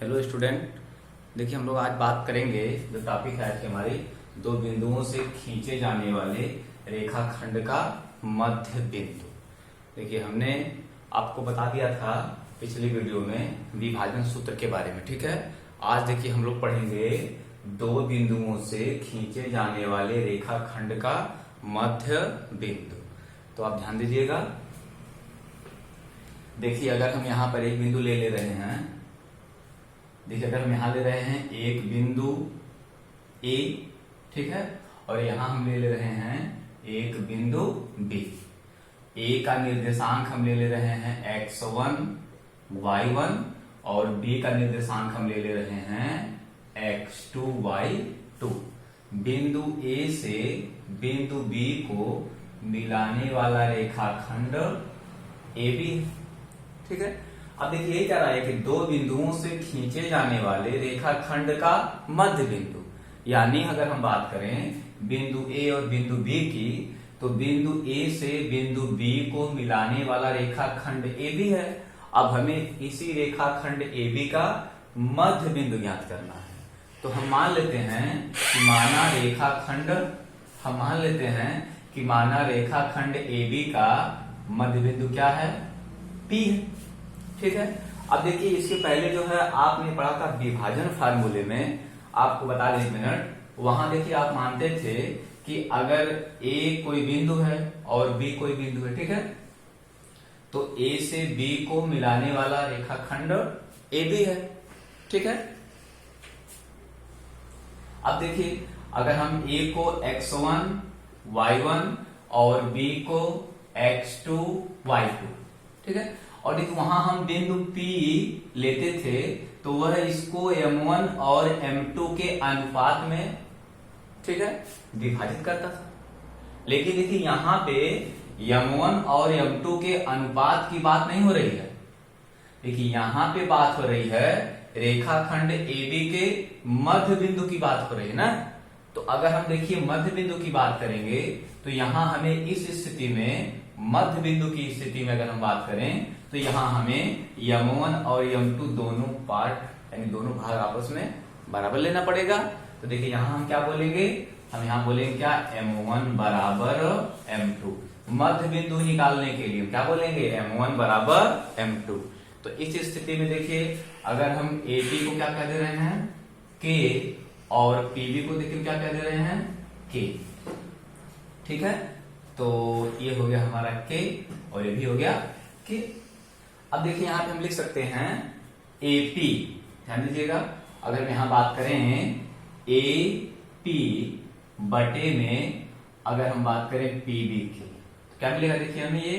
Hello student. देखिए हम लोग आज बात करेंगे, जो टॉपिक है आज की हमारी, दो बिंदुओं से खींचे जाने वाले रेखाखंड का मध्य बिंदु। देखिए हमने आपको बता दिया था पिछली वीडियो में विभाजन सूत्र के बारे में, ठीक है। आज देखिए हम लोग पढ़ेंगे दो बिंदुओं से खींचे जाने वाले रेखाखंड का मध्य बिंदु। तो आप ध्यान दीजिएगा। देखिए अगर हम यहाँ पर एक बिंदु ले रहे हैं, देखिए अगर हम यहां ले रहे हैं एक बिंदु ए, ठीक है, और यहां हम ले रहे हैं एक बिंदु बी। ए का निर्देशांक हम ले रहे हैं x1 y1 और बी का निर्देशांक हम ले रहे हैं x2 y2। बिंदु ए से बिंदु बी को मिलाने वाला रेखाखंड ए बी, ठीक है। अब देखिए ये क्या रहा है कि दो बिंदुओं से खींचे जाने वाले रेखाखंड का मध्य बिंदु, यानी अगर हम बात करें बिंदु ए और बिंदु बी की, तो बिंदु ए से बिंदु बी को मिलाने वाला रेखाखंड ए बी है। अब हमें इसी रेखाखंड ए बी का मध्य बिंदु ज्ञात करना है। तो हम मान लेते हैं कि माना रेखाखंड ए बी का मध्य बिंदु क्या है, पी है, ठीक है। अब देखिए इसके पहले जो है आपने पढ़ा था विभाजन फार्मूले में, आपको बता दें एक मिनट, वहां देखिए आप मानते थे कि अगर ए कोई बिंदु है और बी कोई बिंदु है, ठीक है, तो ए से बी को मिलाने वाला रेखाखंड ए बी है, ठीक है। अब देखिए अगर हम ए को x1 y1 और बी को x2 y2, ठीक है, और देखिए वहां हम बिंदु P लेते थे तो वह इसको M1 और M2 के अनुपात में, ठीक है, विभाजित करता था। लेकिन देखिए यहां पे M1 और M2 के अनुपात की बात नहीं हो रही है। देखिए यहां पे बात हो रही है रेखाखंड AB के मध्य बिंदु की बात हो रही है ना। तो अगर हम देखिए मध्य बिंदु की बात करेंगे तो यहां हमें इस स्थिति में, मध्य बिंदु की स्थिति में अगर हम बात करें तो यहां हमें M1 और M2 दोनों पार्ट यानी दोनों भाग आपस में बराबर लेना पड़ेगा। तो देखिए यहां हम क्या बोलेंगे, हम यहां बोलेंगे क्या, M1 बराबर M2। मध्य बिंदु निकालने के लिए क्या बोलेंगे, M1 बराबर M2। तो इस स्थिति में देखिए अगर हम AP को क्या कह दे रहे हैं, K, और PB को देखिए क्या कह दे रहे हैं, K, ठीक है। तो ये हो गया हमारा K और ये भी हो गया K। अब देखिए यहां पे हम लिख सकते हैं AP, ध्यान दीजिएगा, अगर हम यहां बात करें AP बटे में अगर हम बात करें PB की, तो क्या मिलेगा, देखिए हमें ये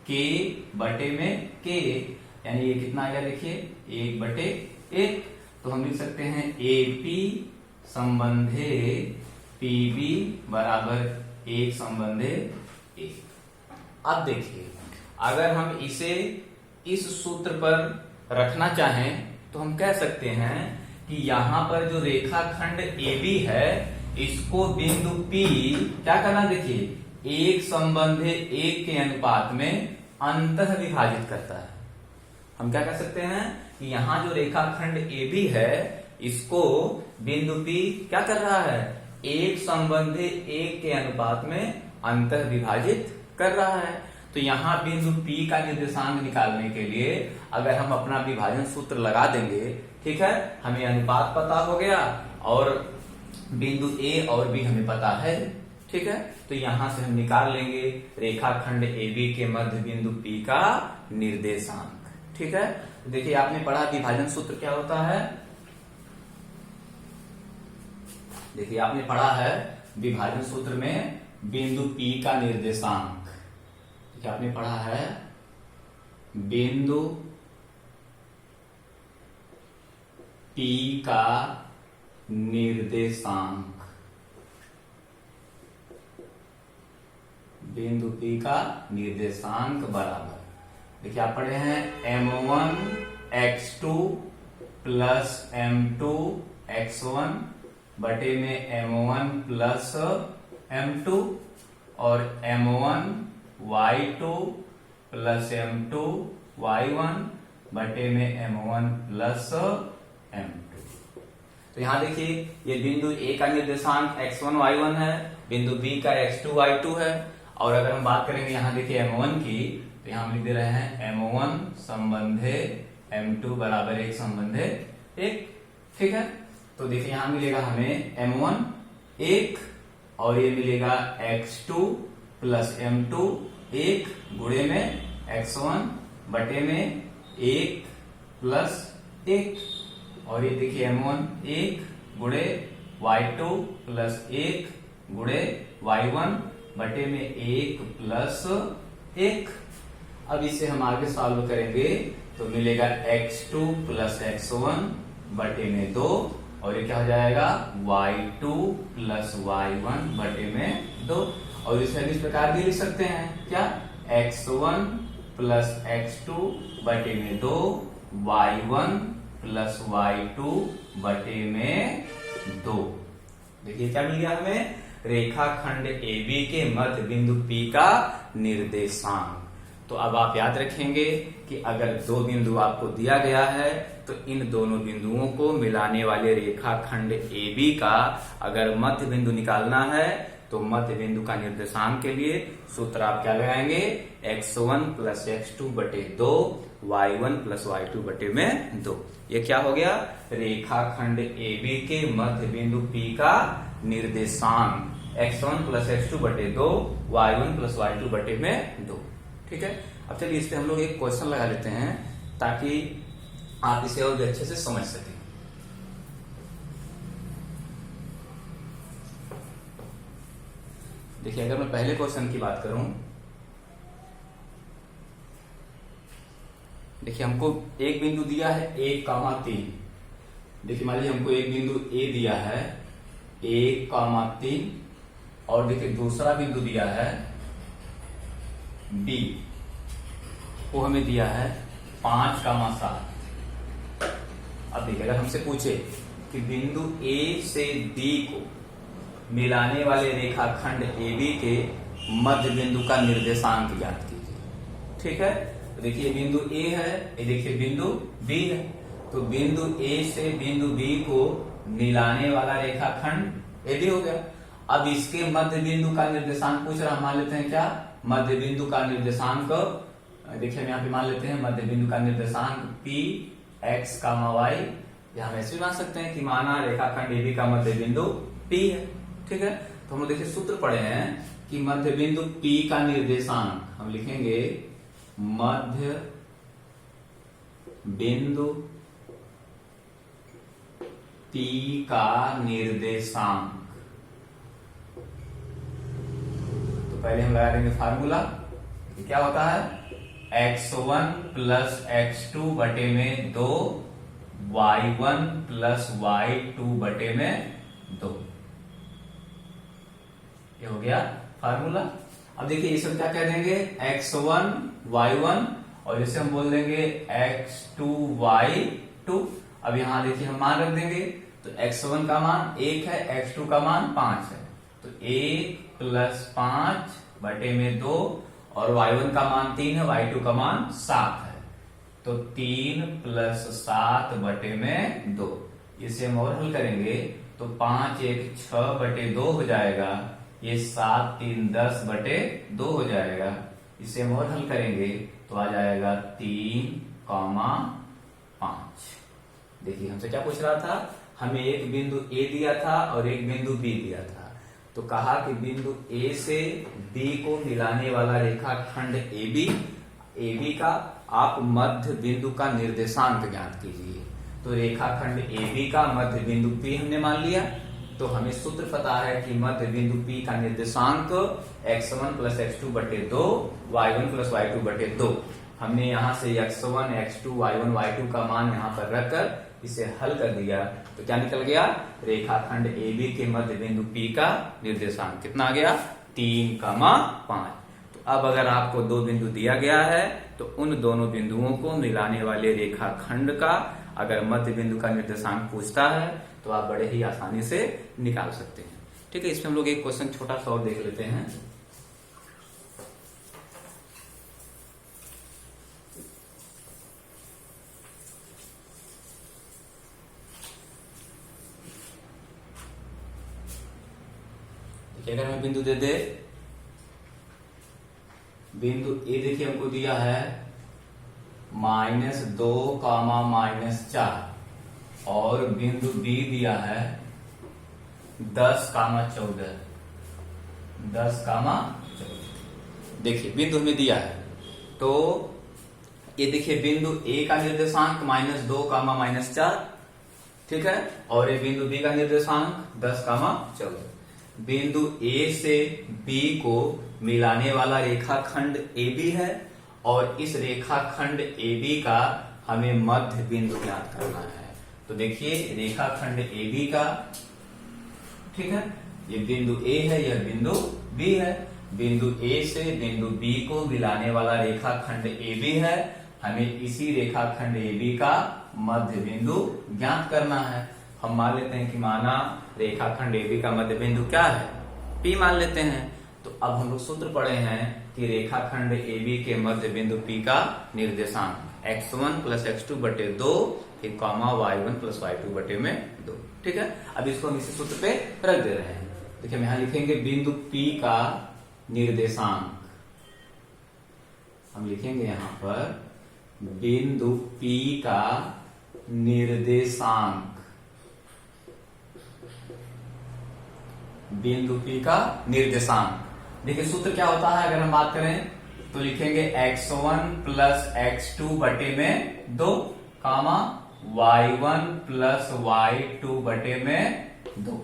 K बटे में K, यानी ये कितना आएगा, देखिए 1/1। तो हम लिख सकते हैं AP संबंधे PB बराबर 1 संबंधे 1। अब देखिए अगर हम इसे इस सूत्र पर रखना चाहें तो हम कह सकते हैं कि यहां पर जो रेखाखंड AB है इसको बिंदु P क्या करना, देखिए 1 संबंधे 1 के अनुपात में अंतः विभाजित करता है। हम क्या कह सकते हैं कि यहां जो रेखाखंड AB है इसको बिंदु P क्या कर रहा है, 1 संबंधे 1 के अनुपात में अंतः विभाजित कर रहा है। तो यहां बिंदु P का निर्देशांक निकालने के लिए अगर हम अपना विभाजन सूत्र लगा देंगे, ठीक है, हमें अनुपात पता हो गया और बिंदु A और B हमें पता है, ठीक है। तो यहां से हम निकाल लेंगे रेखाखंड AB के मध्य बिंदु P का निर्देशांक, ठीक है। तो देखिए आपने पढ़ा विभाजन सूत्र क्या होता है, देखिए आपने पढ़ा है विभाजन सूत्र में बिंदु P का निर्देशांक, देखिए आपने पढ़ा है बिंदु P का निर्देशांक, बिंदु P का निर्देशांक बराबर, देखिए आप पढ़े हैं M1 x2 plus M2 x1 बटे में M1 प्लस M2 और M1 y2 plus M2 y1 बटे में M1 प्लस m2। तो यहां देखिए ये बिंदु A का निर्देशांक x1 y1 है, बिंदु B का x2 y2 है, और अगर हम बात करेंगे यहाँ देखिए m1 की, तो यहाँ हम लिख दे रहे हैं m1 संबंधे m2 बराबर 1 संबंधे 1। ठीक है, तो देखिए यहाँ मिलेगा हमें m1 1 और ये मिलेगा x2 प्लस m2 1 गुणे में x1 बटे में 1 प्लस 1, और ये देखिए m1 1 गुणे y2 प्लस 1 गुणे y1 बटे में 1 प्लस 1। अब इसे हम आगे सॉल्व करेंगे तो मिलेगा x2 प्लस x1 बटे में 2, और ये क्या हो जाएगा y2 प्लस y1 बटे में 2, और इसे हम इस प्रकार भी लिख सकते हैं क्या, x1 प्लस x2 बटे में 2 y1 प्लस y2 बटे में 2। देखिए क्या मिल गया हमें, रेखाखंड AB के मध्य बिंदु P का निर्देशांक। तो अब आप याद रखेंगे कि अगर दो बिंदु आपको दिया गया है तो इन दोनों बिंदुओं को मिलाने वाले रेखाखंड AB का अगर मध्य बिंदु निकालना है तो मध्य बिंदु का निर्देशांक के लिए सूत्र आप क्या लगाएंगे, x1 प्लस x2 बटे 2 y1 प्लस y2 बटे में 2। ये क्या हो गया, रेखाखंड AB के मध्य बिंदु P का निर्देशांक x1 प्लस x2 बटे 2 y1 प्लस y2 बटे में 2। ठीक है, अब चलिए इस पे हम लोग एक क्वेश्चन लगा लेते हैं ताकि आप इसे और भी अच्छे से समझ सकें। देखिए अगर मैं पहले क्वेश्चन की बात करूं, देखिए हमको एक बिंदु दिया है 1,3। देखिए मान लीजिए हमको एक बिंदु A दिया है 1,3, और देखिए दूसरा बिंदु दिया है B, वो हमें दिया है 5,7। अब देखिए अगर हमसे पूछे कि बिंदु A से D को मिलाने वाले रेखाखंड AB के मध्य बिंदु का निर्देशांक ज्ञात कीजिए। ठीक है, तो देखिए बिंदु A है, ये देखिए बिंदु B है, तो बिंदु A से बिंदु B को मिलाने वाला रेखाखंड AB हो गया। अब इसके मध्य बिंदु का निर्देशांक पूछ रहा, मान लेते हैं क्या, मध्य बिंदु का निर्देशांक, देखिए हम यहाँ पे मान लेते हैं मध्य बिंदु का निर्देशांक P x, y, या हम ऐसे भी मान सकते हैं कि माना रेखाखंड AB का मध्य बिंदु P है। ठीक है, तो हम लोग देखिए सूत्र पढ़े हैं कि मध्य बिंदु P का निर्देशांक हम लिखेंगे मध्य बिंदु P का निर्देशांक। तो पहले हम लगा देंगे फार्मूला, क्या होता है, x1 प्लस x2 बटे में 2 y1 प्लस y2 बटे में 2। ये हो गया फार्मूला। अब देखिए इसे क्या कह देंगे, x1 y1, और इसे हम बोल देंगे x2 y2। अब यहां देखिए हम मान रख देंगे, तो x1 का मान 1 है, x2 का मान 5 है, तो 1 प्लस 5 बटे में 2, और y1 का मान 3 है, y2 का मान 7 है, तो 3 प्लस 7 बटे में 2। इसे हम और हल करेंगे तो 5 1 6 बटे 2 हो जाएगा, ये 7 3 10 बटे 2 हो जाएगा। इसे हम और हल करेंगे तो आ जाएगा 3,5। देखिए हमसे क्या पूछ रहा था, हमें एक बिंदु A दिया था और एक बिंदु B दिया था, तो कहा कि बिंदु A से B को मिलाने वाला रेखाखंड AB का आप मध्य बिंदु का निर्देशांक ज्ञात कीजिए। तो रेखाखंड AB का मध्य बिंदु P हमने मान लिया, तो हमें सूत्र पता है कि मध्य बिंदु P का निर्देशांक x1 प्लस x2 बटे 2 y1 प्लस y2 बटे 2। हमने यहाँ से x1 x2 y1 y2 का मान यहाँ पर रखकर इसे हल कर दिया, तो क्या निकल गया, रेखाखंड AB के मध्य बिंदु P का निर्देशांक कितना आ गया, 3,5। तो अब अगर आपको दो बिंदु दिया गया है तो उन दोनों बिंदुओं को मिलाने वाले रेखाखंड का अगर मध्य बिंदु का निर्देशांक पूछता है तो आप बड़े ही आसानी से निकाल सकते हैं। ठीक है, इसमें हम लोग एक क्वेश्चन छोटा सा और देख लेते हैं। देखिए अगर हमें बिंदु दे दे, बिंदु ए देखिए हमको दिया है -2, -4 और बिंदु बी दिया है 10, 14। 10, 14 देखिए बिंदु हमें दिया है। तो ये देखिए बिंदु ए का निर्देशांक -2, -4, ठीक है, और ये बिंदु बी का निर्देशांक 10, 14। बिंदु ए से बी को मिलाने वाला रेखाखंड AB है और इस रेखाखंड AB का हमें मध्य बिंदु ज्ञात करना है। तो देखिए रेखाखंड AB का, ठीक है, ये बिंदु A है, यह बिंदु B है। बिंदु A से बिंदु B को मिलाने वाला रेखाखंड AB है, हमें इसी रेखाखंड AB का मध्य बिंदु ज्ञात करना है। हम मान लेते हैं कि माना रेखाखंड AB का मध्य बिंदु क्या है, P मान लेते हैं। तो अब हम लोग सूत्र पढ़े हैं कि रेखाखंड AB के मध्य बिंदु P का निर्देशांक x1 + x2 बटे 2 फिर कॉमा y1 + y2 बटे में 2, ठीक है। अब इसको हम इसी सूत्र पे रख दे रहे हैं। देखिए हम यहां लिखेंगे बिंदु P का निर्देशांक, हम लिखेंगे यहां पर बिंदु P का निर्देशांक, बिंदु P का निर्देशांक। देखिए सूत्र क्या होता है, अगर हम बात करें तो लिखेंगे x1 + x2 बटे में 2 कामा y1 + y2 बटे में 2।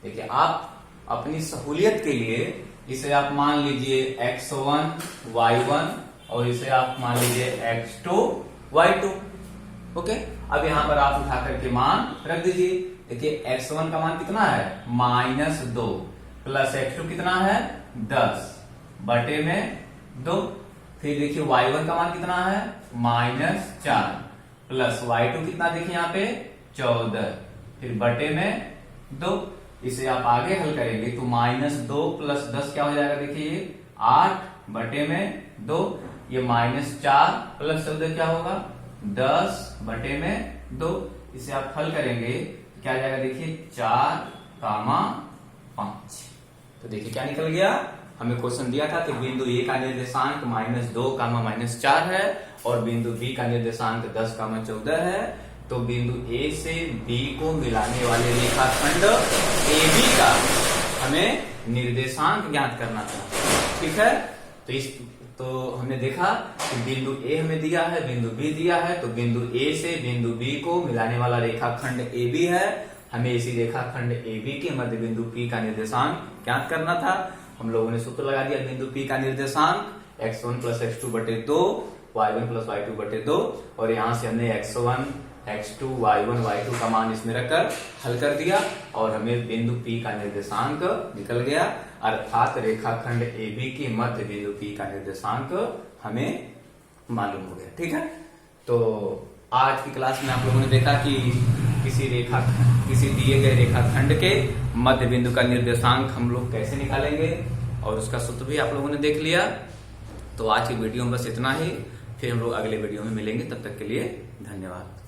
देखिए आप अपनी सहूलियत के लिए इसे आप मान लीजिए x1 y1 और इसे आप मान लीजिए x2 y2। ओके, अब यहां पर आप उठा करके मान रख दीजिए। देखिए x1 का मान कितना है -2 प्लस x2 कितना है 10 बटे में 2। फिर देखिए y1 का मान कितना है -4 प्लस y2 कितना देखिए यहाँ पे 14 फिर बटे में 2। इसे आप आगे हल करेंगे तो -2 + 10 क्या हो जाएगा, देखिए 8 बटे में 2। ये -4 + 14 क्या होगा 10 बटे में 2। इसे आप हल करेंगे तो क्या जाएगा, देखिए 4, 5। तो देखिए क्या निकल गया, हमें क्वेश्चन दिया था कि बिंदु ए का निर्देशांक -2, -4 है और बिंदु बी का निर्देशांक 10, 14 है। तो बिंदु ए से बी को मिलाने वाले रेखाखंड AB का हमें निर्देशांक ज्ञात करना था, ठीक है। तो हमने देखा कि बिंदु ए हमें दिया है, बिंदु बी दिया है, तो बिंदु ए से बिंदु बी को मिलाने वाला रेखाखंड AB है, हमें इसी रेखाखंड AB के मध्य बिंदु P का निर्देशांक ज्ञात करना था। हम लोगों ने सूत्र लगा दिया बिंदु P का निर्देशांक x1 + x2 बटे 2 y1 + y2 बटे 2 और यहां से हमने x1 x2 y1 y2 का मान इसमें रखकर हल कर दिया और हमें बिंदु P का निर्देशांक निकल गया, अर्थात रेखाखंड AB के मध्य बिंदु P का निर्देशांक हमें मालूम हो गया, ठीक है। तो आज की क्लास में आप लोगों ने देखा कि किसी दिए गए रेखाखंड के मध्य बिंदु का निर्देशांक हम लोग कैसे निकालेंगे और उसका सूत्र भी आप लोगों ने देख लिया। तो आज की वीडियो में बस इतना ही, फिर हम लोग अगले वीडियो में मिलेंगे, तब तक के लिए धन्यवाद।